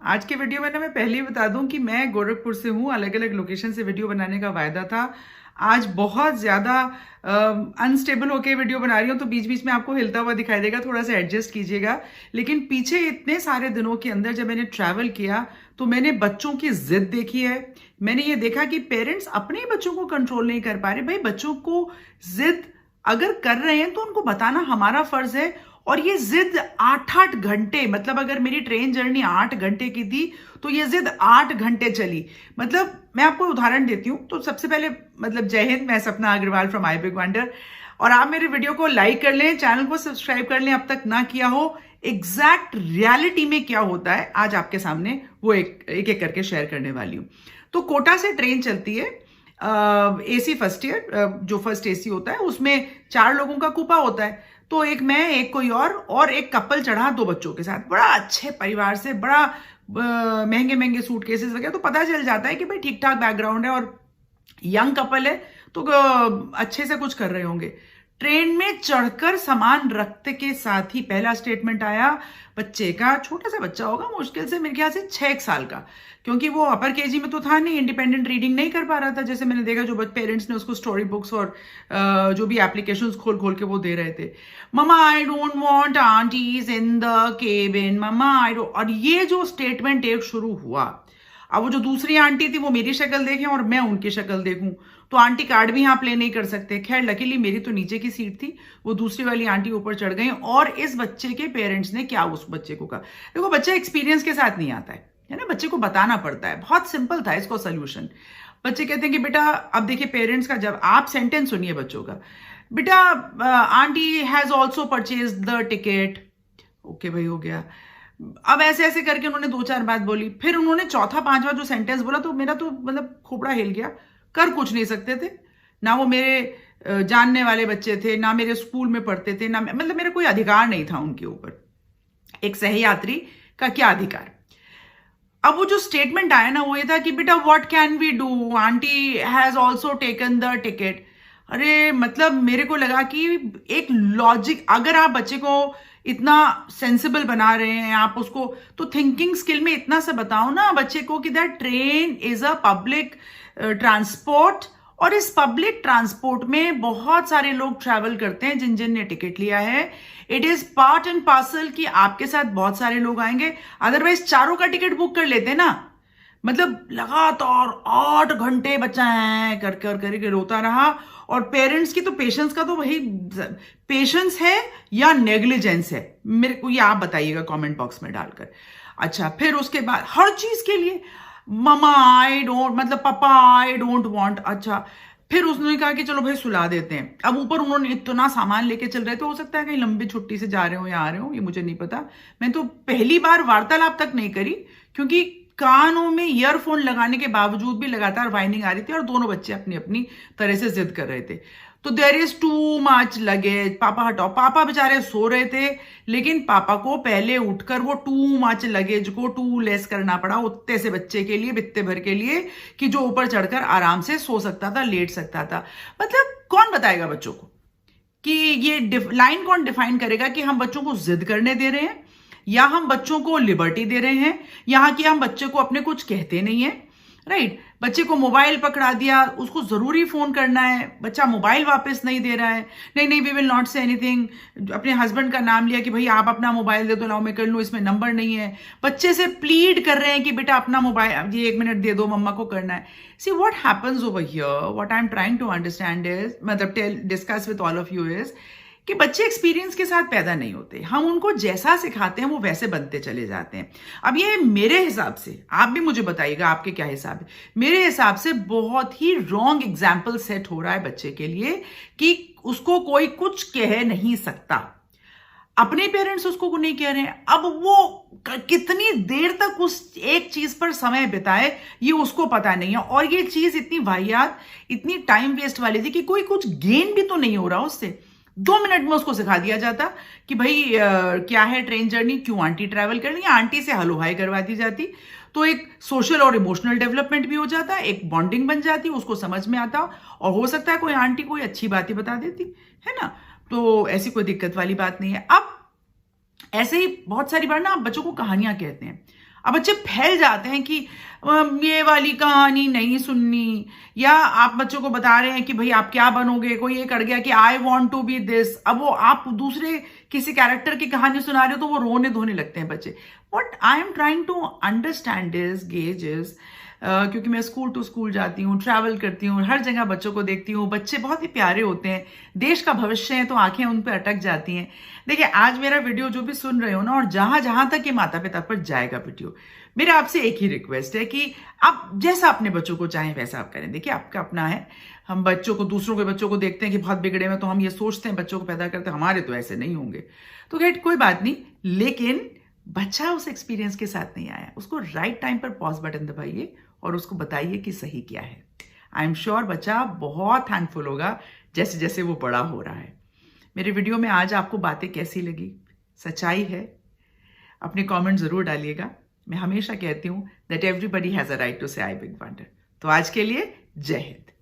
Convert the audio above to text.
आज के वीडियो में ना मैं पहले ही बता दूं कि मैं गोरखपुर से हूँ। अलग अलग लोकेशन से वीडियो बनाने का वायदा था। आज बहुत ज़्यादा अनस्टेबल होके वीडियो बना रही हूँ, तो बीच बीच में आपको हिलता हुआ दिखाई देगा, थोड़ा सा एडजस्ट कीजिएगा। लेकिन पीछे इतने सारे दिनों के अंदर जब मैंने ट्रैवल किया तो मैंने बच्चों की जिद देखी है। मैंने ये देखा कि पेरेंट्स अपने ही बच्चों को कंट्रोल नहीं कर पा रहे। भाई, बच्चों को जिद अगर कर रहे हैं तो उनको बताना हमारा फर्ज है। और ये जिद 8-8 घंटे, मतलब अगर मेरी ट्रेन जर्नी 8 घंटे की थी तो ये जिद 8 घंटे चली। मतलब मैं आपको उदाहरण देती हूँ। तो सबसे पहले मतलब जय हिंद, मैं Sapna Agarwal from I big wonder. और आप मेरे वीडियो को लाइक कर लें, चैनल को सब्सक्राइब कर लें अब तक ना किया हो। एग्जैक्ट रियलिटी में क्या होता है आज आपके सामने वो एक करके शेयर करने वाली हूँ। तो कोटा से ट्रेन चलती है, एसी फर्स्ट ईयर, जो फर्स्ट एसी होता है उसमें 4 लोगों का कूपा होता है। तो एक मैं, एक कोई और एक कपल चढ़ा 2 बच्चों के साथ, बड़ा अच्छे परिवार से, बड़ा महंगे महंगे सूटकेसेस वगैरह। तो पता चल जाता है कि भाई ठीक ठाक बैकग्राउंड है और यंग कपल है, तो अच्छे से कुछ कर रहे होंगे। ट्रेन में चढ़कर सामान रखते के साथ ही पहला स्टेटमेंट आया बच्चे का। छोटा सा बच्चा होगा, मुश्किल से मेरे ख्याल से 6 साल का, क्योंकि वो अपर केजी में तो था नहीं, इंडिपेंडेंट रीडिंग नहीं कर पा रहा था। जैसे मैंने देखा जो पेरेंट्स ने उसको स्टोरी बुक्स और जो भी एप्लीकेशंस खोल खोल के वो दे रहे थे। Mama I don't want aunties in the cabin, mama I don't. और ये जो स्टेटमेंट एक शुरू हुआ, अब वो जो दूसरी आंटी थी वो मेरी शक्ल देखें और मैं उनकी शक्ल देखूं, तो आंटी कार्ड भी यहाँ प्ले नहीं कर सकते। खैर लकीली मेरी तो नीचे की सीट थी, वो दूसरी वाली आंटी ऊपर चढ़ गई। और इस बच्चे के पेरेंट्स ने क्या उस बच्चे को कहा, देखो बच्चा एक्सपीरियंस के साथ नहीं आता है ना, बच्चे को बताना पड़ता है। बहुत सिंपल था इसको सोल्यूशन। बच्चे कहते हैं कि बेटा, अब देखिए पेरेंट्स का, जब आप सेंटेंस सुनिए बच्चों का, बेटा aunty has also purchase the ticket. Okay भाई, हो गया। अब ऐसे ऐसे करके उन्होंने 2-4 बात बोली, फिर उन्होंने चौथा 5वां जो सेंटेंस बोला तो मेरा तो मतलब खोपड़ा हिल गया। कर कुछ नहीं सकते थे ना, वो मेरे जानने वाले बच्चे थे, ना मेरे स्कूल में पढ़ते थे, ना मतलब मेरा कोई अधिकार नहीं था उनके ऊपर। एक सहयात्री का क्या अधिकार। अब वो जो स्टेटमेंट आया ना वो ये था कि बेटा what can we do, aunty has also taken the ticket. अरे मतलब मेरे को लगा कि एक लॉजिक, अगर आप बच्चे को इतना सेंसिबल बना रहे हैं, आप उसको तो थिंकिंग स्किल में इतना सा बताओ ना बच्चे को कि that train is a public transport. और इस पब्लिक ट्रांसपोर्ट में बहुत सारे लोग ट्रैवल करते हैं जिन जिन ने टिकट लिया है। It is part and parcel कि आपके साथ बहुत सारे लोग आएंगे, अदरवाइज चारों का टिकट बुक कर लेते ना। मतलब लगातार 8 घंटे बच्चा है कर कर करके रोता रहा। और पेरेंट्स की तो पेशेंस का तो वही, पेशेंस है या नेग्लिजेंस है, मेरे को ये आप बताइएगा कमेंट बॉक्स में डालकर। अच्छा, फिर उसके बाद हर चीज के लिए ममा आई डोंट, मतलब पापा आई डोंट वांट। अच्छा, फिर उसने कहा कि चलो भाई सुला देते हैं। अब ऊपर उन्होंने इतना सामान लेके चल रहे थे, हो सकता है कहीं लंबी छुट्टी से जा रहे हो या आ रहे हो, ये मुझे नहीं पता। मैं तो पहली बार वार्तालाप तक नहीं करी, क्योंकि कानों में ईयरफोन लगाने के बावजूद भी लगातार वाइनिंग आ रही थी और दोनों बच्चे अपनी अपनी तरह से जिद कर रहे थे। तो there is too much luggage, पापा हटाओ। पापा बेचारे सो रहे थे, लेकिन पापा को पहले उठकर वो टू मच लगेज को टू लेस करना पड़ा उतने से बच्चे के लिए, बित्ते भर के लिए, कि जो ऊपर चढ़कर आराम से सो सकता था, लेट सकता था। मतलब कौन बताएगा बच्चों को कि ये लाइन कौन डिफाइन करेगा कि हम बच्चों को जिद करने दे रहे हैं या हम बच्चों को लिबर्टी दे रहे हैं, यहां कि हम बच्चे को अपने कुछ कहते नहीं है। राइट, बच्चे को मोबाइल पकड़ा दिया, उसको जरूरी फोन करना है, बच्चा मोबाइल वापस नहीं दे रहा है। नहीं नहीं, we will not say anything. अपने हस्बैंड का नाम लिया कि भाई आप अपना मोबाइल दे दो, लाओ मैं कर लूं, इसमें नंबर नहीं है। बच्चे से प्लीड कर रहे हैं कि बेटा अपना मोबाइल, ये 1 मिनट दे दो, मम्मा को करना है। See what happens over here, what I am trying to understand is, मतलब discuss with all of you is कि बच्चे एक्सपीरियंस के साथ पैदा नहीं होते। हम उनको जैसा सिखाते हैं वो वैसे बनते चले जाते हैं। अब ये मेरे हिसाब से, आप भी मुझे बताइएगा आपके क्या हिसाब है, मेरे हिसाब से बहुत ही रॉन्ग एग्जाम्पल सेट हो रहा है बच्चे के लिए कि उसको कोई कुछ कह नहीं सकता। अपने पेरेंट्स उसको नहीं कह रहे हैं, अब वो कितनी देर तक उस एक चीज पर समय बिताए ये उसको पता नहीं है। और ये चीज इतनी वाहियात, इतनी टाइम वेस्ट वाली थी कि कोई कुछ गेन भी तो नहीं हो रहा उससे। 2 मिनट में उसको सिखा दिया जाता कि भाई क्या है ट्रेन जर्नी, क्यों आंटी ट्रैवल कर रही है, आंटी से हलो हाय करवा दी जाती, तो एक सोशल और इमोशनल डेवलपमेंट भी हो जाता, एक बॉन्डिंग बन जाती, उसको समझ में आता। और हो सकता है कोई आंटी कोई अच्छी बात ही बता देती है ना, तो ऐसी कोई दिक्कत वाली बात नहीं है। अब ऐसे ही बहुत सारी बार ना आप बच्चों को कहानियां कहते हैं। अब बच्चे फैल जाते हैं कि ये वाली कहानी नहीं सुननी, या आप बच्चों को बता रहे हैं कि भाई आप क्या बनोगे, कोई ये कर गया कि I want to be this, अब वो आप दूसरे किसी कैरेक्टर की कहानी सुना रहे हो तो वो रोने धोने लगते हैं बच्चे। What I am trying to understand is gaze is, क्योंकि मैं स्कूल टू स्कूल जाती हूँ, ट्रैवल करती हूँ, हर जगह बच्चों को देखती हूँ, बच्चे बहुत ही प्यारे होते हैं, देश का भविष्य है, तो आंखें उन पर अटक जाती हैं। देखिए आज मेरा वीडियो जो भी सुन रहे हो ना, और जहां जहां तक ये माता पिता पर जाएगा वीडियो, मेरा आपसे एक ही रिक्वेस्ट है कि आप जैसा अपने बच्चों को चाहें वैसा आप करें। देखिए आपका अपना है, हम बच्चों को, दूसरों के बच्चों को देखते हैं कि बहुत बिगड़े हुए, तो हम ये सोचते हैं बच्चों को पैदा करते हैं हमारे तो ऐसे नहीं होंगे, तो खैर कोई बात नहीं, लेकिन बच्चा उस एक्सपीरियंस के साथ नहीं आया, उसको राइट टाइम पर पॉज बटन दबाइए और उसको बताइए कि सही क्या है। आई एम श्योर बच्चा बहुत थैंकफुल होगा जैसे जैसे वो बड़ा हो रहा है। मेरे वीडियो में आज आपको बातें कैसी लगी, सच्चाई है, अपने कमेंट जरूर डालिएगा। मैं हमेशा कहती हूं that everybody has a right to say I big wonder. तो आज के लिए जय हिंद।